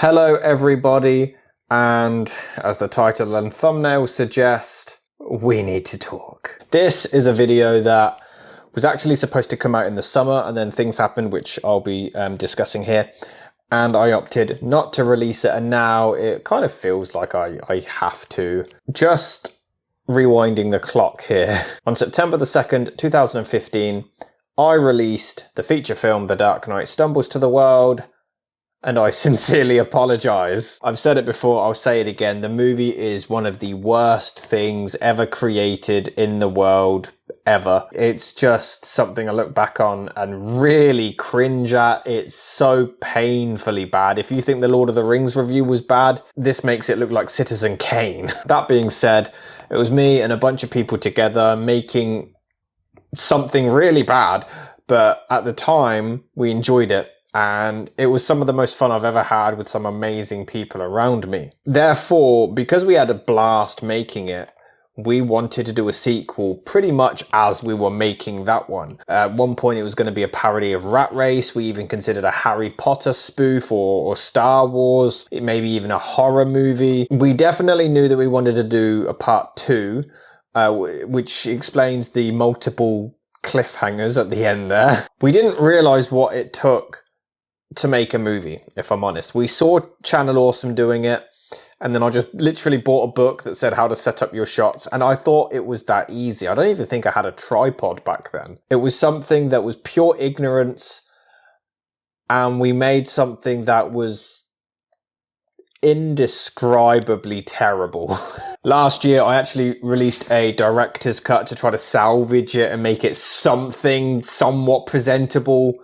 Hello everybody, and as the title and thumbnail suggest, we need to talk. This is a video that was actually supposed to come out in the summer, and then things happened which I'll be discussing here, and I opted not to release it, and now it kind of feels like I have to. Just rewinding the clock here. On September the 2nd, 2015, I released the feature film The Dark Knight Stumbles to the World, and I sincerely apologize. I've said it before, I'll say it again. The movie is one of the worst things ever created in the world, ever. It's just something I look back on and really cringe at. It's so painfully bad. If you think the Lord of the Rings review was bad, this makes it look like Citizen Kane. That being said, it was me and a bunch of people together making something really bad, but at the time we enjoyed it. And it was some of the most fun I've ever had with some amazing people around me. Therefore, because we had a blast making it, we wanted to do a sequel pretty much as we were making that one. At one point it was going to be a parody of Rat Race. We even considered a Harry Potter spoof or Star Wars, maybe even a horror movie. We definitely knew that we wanted to do a part 2, which explains the multiple cliffhangers at the end there. We didn't realize what it took to make a movie, if I'm honest. We saw Channel Awesome doing it, and then I just literally bought a book that said how to set up your shots, and I thought it was that easy. I don't even think I had a tripod back then. It was something that was pure ignorance, and we made something that was indescribably terrible. Last year, I actually released a director's cut to try to salvage it and make it something somewhat presentable.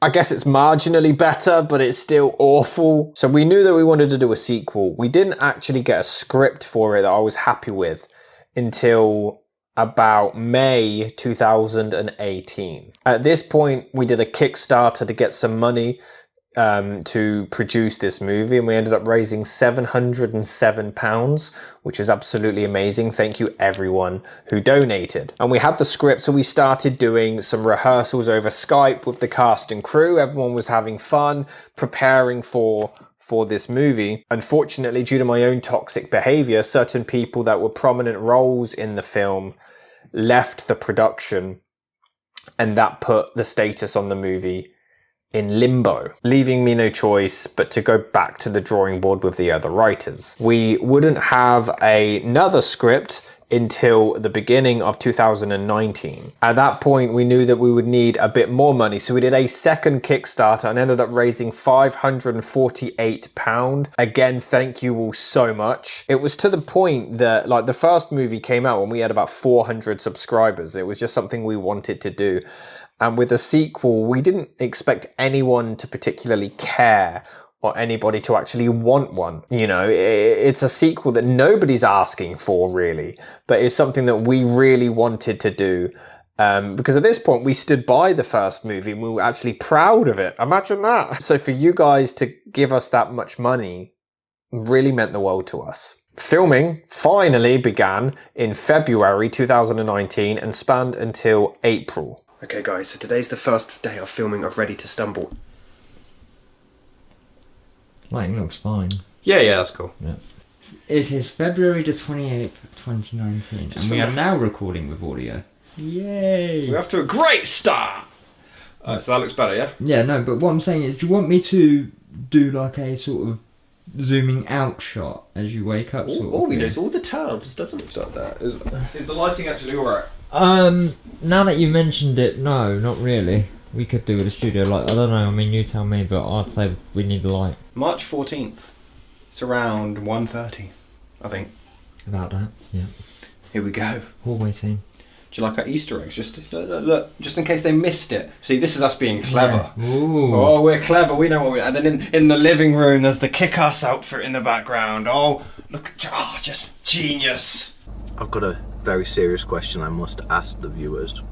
I guess it's marginally better, but it's still awful. So we knew that we wanted to do a sequel. We didn't actually get a script for it that I was happy with until about May 2018. At this point, we did a Kickstarter to get some money to produce this movie, and we ended up raising £707, which is absolutely amazing. Thank you everyone who donated. And we had the script, so we started doing some rehearsals over Skype with the cast and crew. Everyone was having fun preparing for this movie. Unfortunately, due to my own toxic behavior, certain people that were prominent roles in the film left the production, and that put the status on the movie in limbo, leaving me no choice but to go back to the drawing board with the other writers. We wouldn't have another script until the beginning of 2019. At that point, we knew that we would need a bit more money, so we did a second Kickstarter and ended up raising £548. Again, thank you all so much. It was to the point that, like, the first movie came out when we had about 400 subscribers. It was just something we wanted to do. And with a sequel, we didn't expect anyone to particularly care or anybody to actually want one. You know, it's a sequel that nobody's asking for, really, but it's something that we really wanted to do. Because at this point, we stood by the first movie and we were actually proud of it. Imagine that. So for you guys to give us that much money really meant the world to us. Filming finally began in February 2019 and spanned until April. Okay guys, so today's the first day of filming of Ready to Stumble. Lighting looks fine. Yeah, that's cool. Yeah. It is February the 28th, 2019, and we are now recording with audio. Yay! We're off to a great start! So that looks better, yeah? Yeah, no, but what I'm saying is, do you want me to do like a sort of zooming out shot as you wake up? All we knows all the tabs, doesn't it? Like that. Is the lighting actually alright? Now that you mentioned it, no, not really. We could do with a studio light. I don't know, I mean, you tell me, but I'd say we need the light. March 14th. It's around 1:30, I think. About that, yeah. Here we go. Hallway scene. Do you like our Easter eggs? Just look, just in case they missed it. See, this is us being clever. Yeah. Ooh. Oh, we're clever. We know what we're. And then in the living room, there's the kick-ass outfit in the background. Oh, look, just genius. I've got a very serious question I must ask the viewers.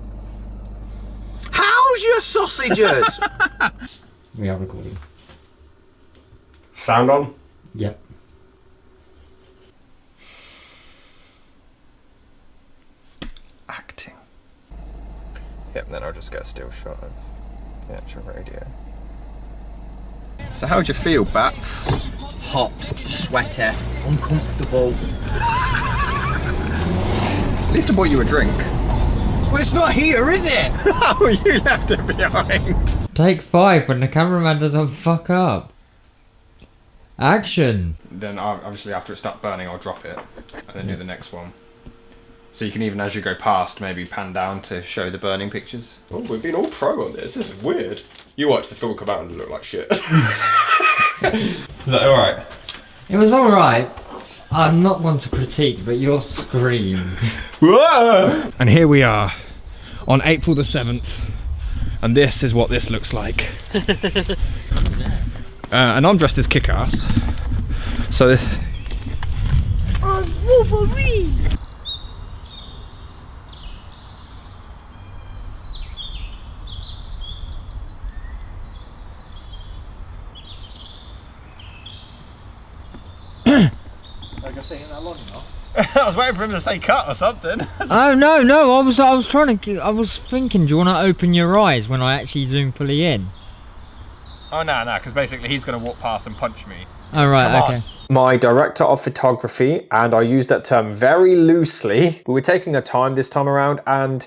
How's your sausages? We are recording. Sound on? Yep. Acting. Yep, then I'll just get a still shot of the actual radio. So how would you feel, Bats? Hot, sweaty, uncomfortable. At least I bought you a drink. Well, it's not here, is it? Oh, you left it behind. Take 5 when the cameraman doesn't fuck up. Action. Then obviously after it starts burning, I'll drop it and then do the next one. So you can even, as you go past, maybe pan down to show the burning pictures. Oh, we've been all pro on this. This is weird. You watch the film come out and look like shit. Is that alright? It was alright. I'm not one to critique, but your scream. And here we are on April the 7th, and this is what this looks like. And I'm dressed as Kick-Ass. So this. I'm Wolverine! I was waiting for him to say cut or something. Oh no, I was trying to. I was thinking, do you want to open your eyes when I actually zoom fully in? Oh no, because basically he's going to walk past and punch me. Oh right, Come okay. on. My director of photography, and I use that term very loosely, we were taking our time this time around, and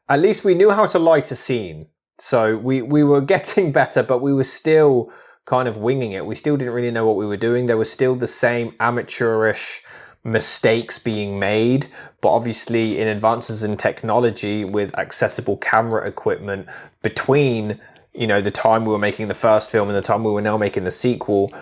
at least we knew how to light a scene. So we were getting better, but we were still kind of winging it. We still didn't really know what we were doing. There was still the same amateurish mistakes being made, but obviously in advances in technology with accessible camera equipment between, you know, the time we were making the first film and the time we were now making the sequel,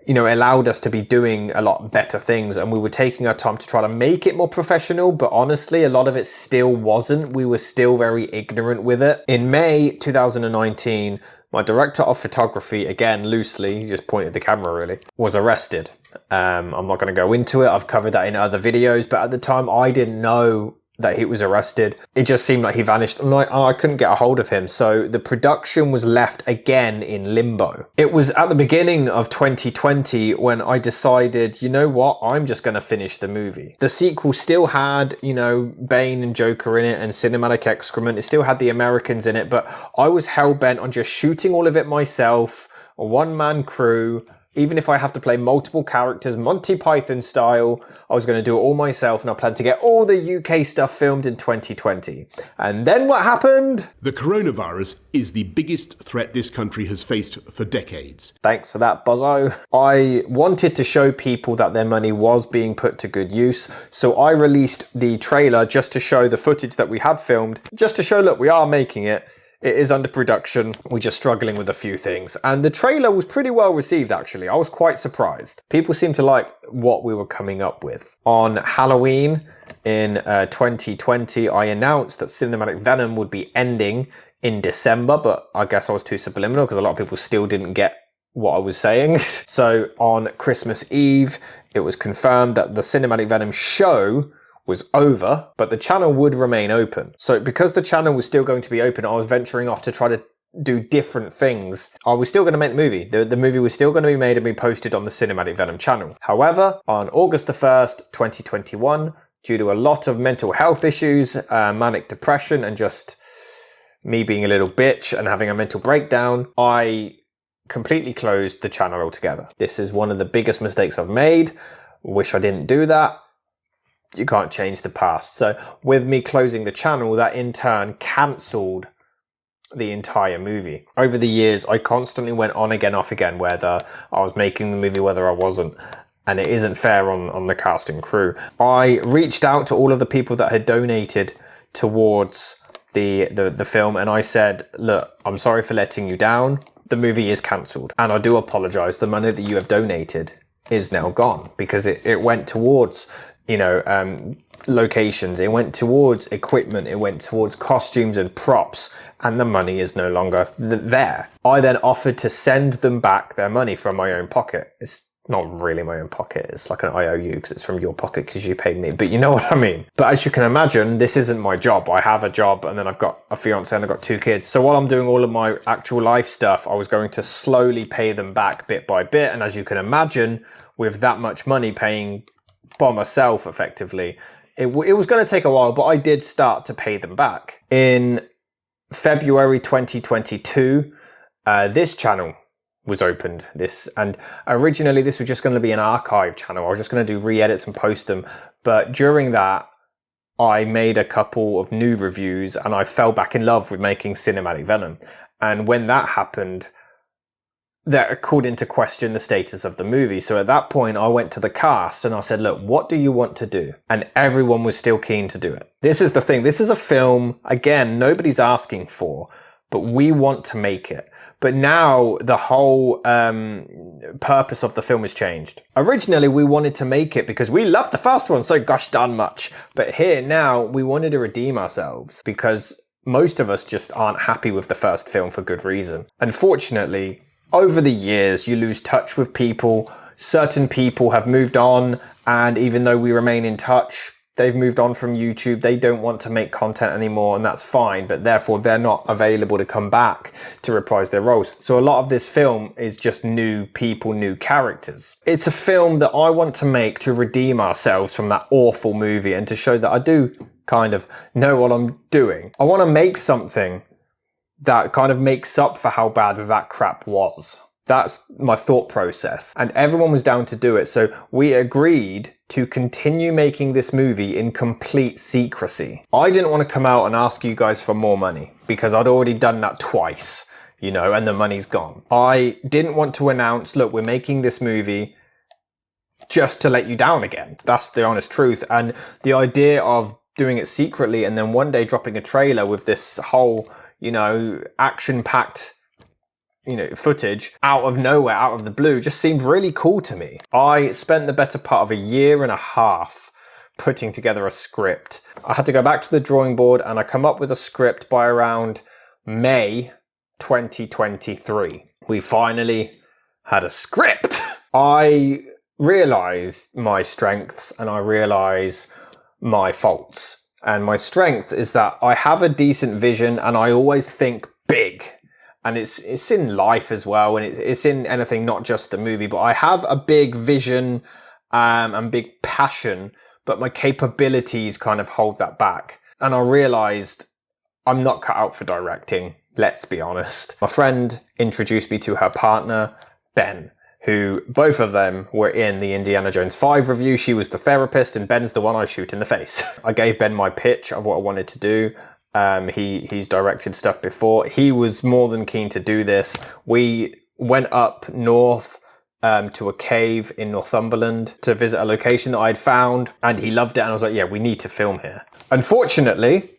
you know, it allowed us to be doing a lot better things, and we were taking our time to try to make it more professional, but honestly, a lot of it still wasn't. We were still very ignorant with it. In May 2019, my director of photography, again, loosely, he just pointed the camera really, was arrested. I'm not going to go into it. I've covered that in other videos, but at the time I didn't know that he was arrested. It just seemed like he vanished. I'm like, oh, I couldn't get a hold of him. So the production was left again in limbo. It was at the beginning of 2020 when I decided, you know what, I'm just going to finish the movie. The sequel still had, you know, Bane and Joker in it and cinematic excrement. It still had the Americans in it, but I was hell-bent on just shooting all of it myself, a one-man crew. Even if I have to play multiple characters, Monty Python style, I was going to do it all myself, and I planned to get all the UK stuff filmed in 2020. And then what happened? The coronavirus is the biggest threat this country has faced for decades. Thanks for that, Buzzo. I wanted to show people that their money was being put to good use, so I released the trailer just to show the footage that we had filmed, just to show, look, we are making it. It is under production. We're just struggling with a few things. And the trailer was pretty well received, actually. I was quite surprised. People seemed to like what we were coming up with. On Halloween in 2020, I announced that Cinematic Venom would be ending in December, but I guess I was too subliminal because a lot of people still didn't get what I was saying. So on Christmas Eve, it was confirmed that the Cinematic Venom show was over, but the channel would remain open. So because the channel was still going to be open, I was venturing off to try to do different things. I was still going to make the movie. The movie was still going to be made and be posted on the Cinematic Venom channel. However, on August the 1st, 2021, due to a lot of mental health issues, manic depression, and just me being a little bitch and having a mental breakdown, I completely closed the channel altogether. This is one of the biggest mistakes I've made. Wish I didn't do that. You can't change the past. So with me closing the channel, that in turn cancelled the entire movie. Over the years, I constantly went on again, off again, whether I was making the movie, whether I wasn't. And it isn't fair on the cast and crew. I reached out to all of the people that had donated towards the film, and I said, look, I'm sorry for letting you down. The movie is cancelled. And I do apologise. The money that you have donated is now gone because it went towards, you know, locations, it went towards equipment, it went towards costumes and props, and the money is no longer there. I then offered to send them back their money from my own pocket. It's not really my own pocket, it's like an IOU because it's from your pocket because you paid me, but you know what I mean. But as you can imagine, this isn't my job. I have a job, and then I've got a fiance and I've got 2 kids. So while I'm doing all of my actual life stuff, I was going to slowly pay them back bit by bit, and as you can imagine, with that much money paying by myself effectively, it was going to take a while, but I did start to pay them back. In February 2022, this channel was opened. And originally this was just going to be an archive channel. I was just going to do re-edits and post them. But during that, I made a couple of new reviews and I fell back in love with making cinematic Venom. And when that happened, that called into question the status of the movie. So at that point, I went to the cast and I said, look, what do you want to do? And everyone was still keen to do it. This is the thing. This is a film, again, nobody's asking for, but we want to make it. But now the whole purpose of the film has changed. Originally, we wanted to make it because we loved the first one so gosh darn much. But here now, we wanted to redeem ourselves because most of us just aren't happy with the first film for good reason. Unfortunately, over the years, you lose touch with people. Certain people have moved on, and even though we remain in touch, they've moved on from YouTube. They don't want to make content anymore, and that's fine, but therefore they're not available to come back to reprise their roles. So a lot of this film is just new people, new characters. It's a film that I want to make to redeem ourselves from that awful movie and to show that I do kind of know what I'm doing. I want to make something that kind of makes up for how bad that crap was. That's my thought process. And everyone was down to do it. So we agreed to continue making this movie in complete secrecy. I didn't want to come out and ask you guys for more money because I'd already done that twice, you know, and the money's gone. I didn't want to announce, look, we're making this movie just to let you down again. That's the honest truth. And the idea of doing it secretly and then one day dropping a trailer with this whole, you know, action-packed, you know, footage out of nowhere, out of the blue, just seemed really cool to me. I spent the better part of a year and a half putting together a script. I had to go back to the drawing board and I come up with a script by around May 2023. We finally had a script. I realized my strengths and I realize my faults. And my strength is that I have a decent vision and I always think big. And it's in life as well. And it's in anything, not just the movie. But I have a big vision and big passion. But my capabilities kind of hold that back. And I realized I'm not cut out for directing. Let's be honest. My friend introduced me to her partner, Ben, who both of them were in the Indiana Jones 5 review. She was the therapist and Ben's the one I shoot in the face. I gave Ben my pitch of what I wanted to do. He's directed stuff before. He was more than keen to do this. We went up north to a cave in Northumberland to visit a location that I'd found, and he loved it. And I was like, yeah, we need to film here. Unfortunately,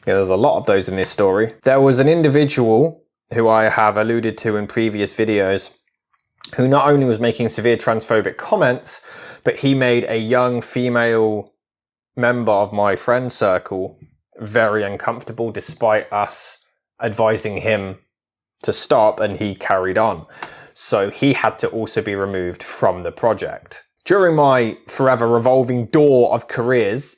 there's a lot of those in this story. There was an individual who I have alluded to in previous videos who not only was making severe transphobic comments, but he made a young female member of my friend circle very uncomfortable despite us advising him to stop, and he carried on. So he had to also be removed from the project. During my forever revolving door of careers,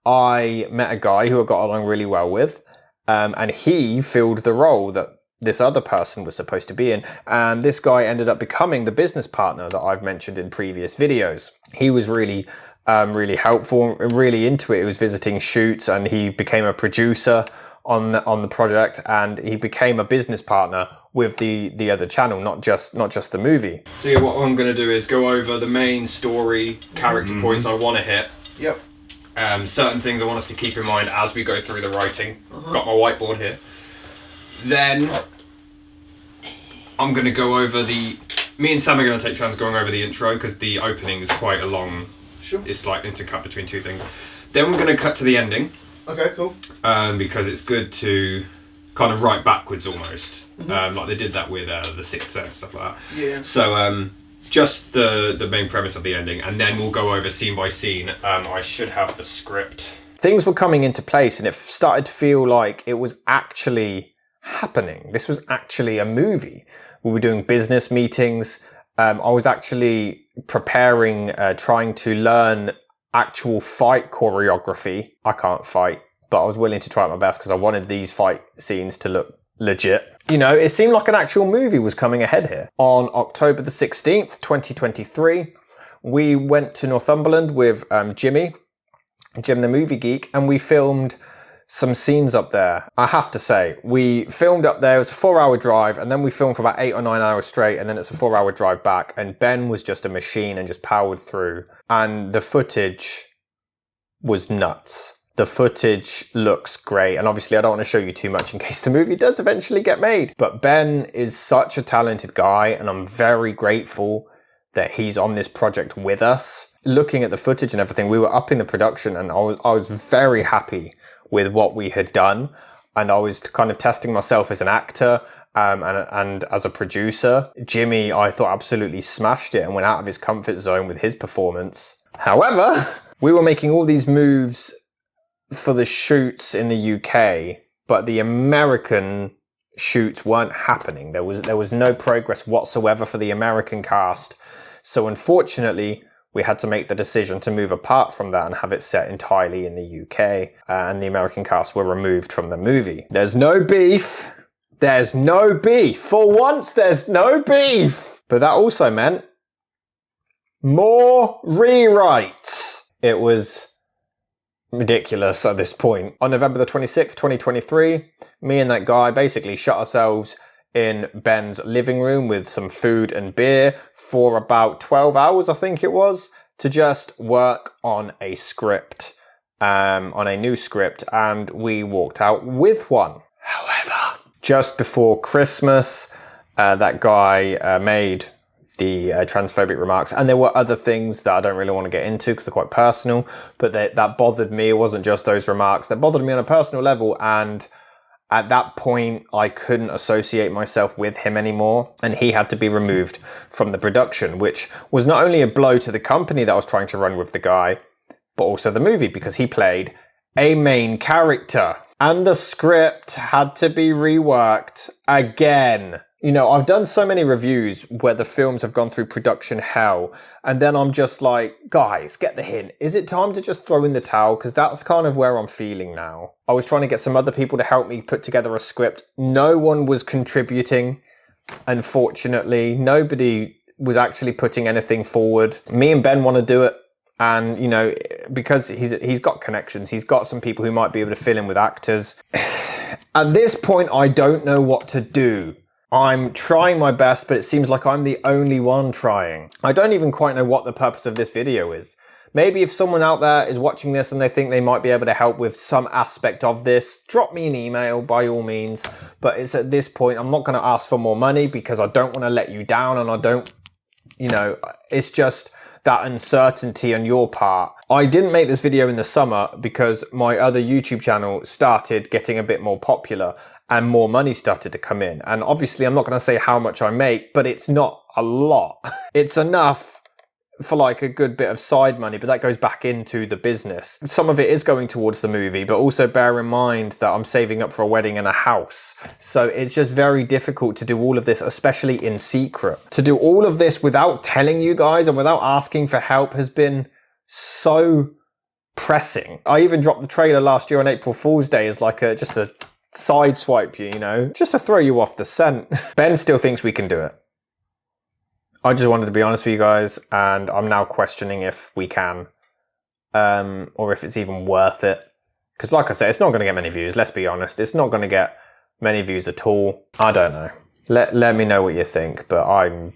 I met a guy who I got along really well with, and he filled the role that this other person was supposed to be in. And this guy ended up becoming the business partner that I've mentioned in previous videos. He was really helpful and really into it. He was visiting shoots and he became a producer on the project, and he became a business partner with the other channel, not just the movie. So yeah, what I'm going to do is go over the main story, character points I want to hit. Yep. Certain things I want us to keep in mind as we go through the writing. Got my whiteboard here. Then I'm going to go over me and Sam are going to take turns going over the intro because the opening is quite a long, it's like intercut between two things. Then we're going to cut to the ending. Okay, cool. Because it's good to kind of write backwards almost. Like they did that with The Sixth Sense, stuff like that. Yeah. So just the main premise of the ending, and then we'll go over scene by scene. I should have the script. Things were coming into place and it started to feel like it was actually happening. This was actually a movie. We were doing business meetings. I was actually preparing, trying to learn actual fight choreography. I can't fight, but I was willing to try my best because I wanted these fight scenes to look legit. You know, it seemed like an actual movie was coming ahead here. On October the 16th, 2023, we went to Northumberland with Jim the Movie Geek, and we filmed some scenes up there. I have to say, we filmed up there. It was a 4-hour drive, and then we filmed for about 8 or 9 hours straight, and then it's a 4-hour drive back. And Ben was just a machine and just powered through. And the footage was nuts. The footage looks great, and obviously I don't want to show you too much in case the movie does eventually get made. But Ben is such a talented guy, and I'm very grateful that he's on this project with us. Looking at the footage and everything, we were up in the production, and I was very happy with what we had done, and I was kind of testing myself as an actor and as a producer. Jimmy, I thought, absolutely smashed it and went out of his comfort zone with his performance. However, we were making all these moves for the shoots in the UK, but the American shoots weren't happening. There was no progress whatsoever for the American cast. So unfortunately, we had to make the decision to move apart from that and have it set entirely in the UK. And the American cast were removed from the movie. There's no beef. There's no beef. For once, there's no beef. But that also meant more rewrites. It was ridiculous at this point. On November the 26th, 2023, me and that guy basically shut ourselves in Ben's living room with some food and beer for about 12 hours, I think it was, to just work on a script, on a new script, and we walked out with one. However, just before Christmas, that guy made the transphobic remarks, and there were other things that I don't really want to get into because they're quite personal, but that bothered me. It wasn't just those remarks that bothered me on a personal level, and at that point I couldn't associate myself with him anymore, and he had to be removed from the production, which was not only a blow to the company that I was trying to run with the guy, but also the movie, because he played a main character and the script had to be reworked again. You know, I've done so many reviews where the films have gone through production hell, and then I'm just like, guys, get the hint. Is it time to just throw in the towel? Because that's kind of where I'm feeling now. I was trying to get some other people to help me put together a script. No one was contributing, unfortunately. Nobody was actually putting anything forward. Me and Ben want to do it. And, you know, because he's got connections, he's got some people who might be able to fill in with actors. At this point, I don't know what to do. I'm trying my best, but it seems like I'm the only one trying. I don't even quite know what the purpose of this video is. Maybe if someone out there is watching this and they think they might be able to help with some aspect of this, drop me an email by all means. But it's at this point, I'm not going to ask for more money because I don't want to let you down, and I don't, you know, it's just that uncertainty on your part. I didn't make this video in the summer because my other YouTube channel started getting a bit more popular and more money started to come in. And obviously I'm not going to say how much I make, but it's not a lot. It's enough for like a good bit of side money, but that goes back into the business. Some of it is going towards the movie, but also bear in mind that I'm saving up for a wedding and a house. So it's just very difficult to do all of this, especially in secret. To do all of this without telling you guys and without asking for help has been so pressing. I even dropped the trailer last year on April Fool's Day as like just a side swipe you know, just to throw you off the scent. Ben still thinks we can do it. I just wanted to be honest with you guys, and I'm now questioning if we can, or if it's even worth it. Because like I said, it's not going to get many views, let's be honest. It's not going to get many views at all. I don't know. Let me know what you think, but I'm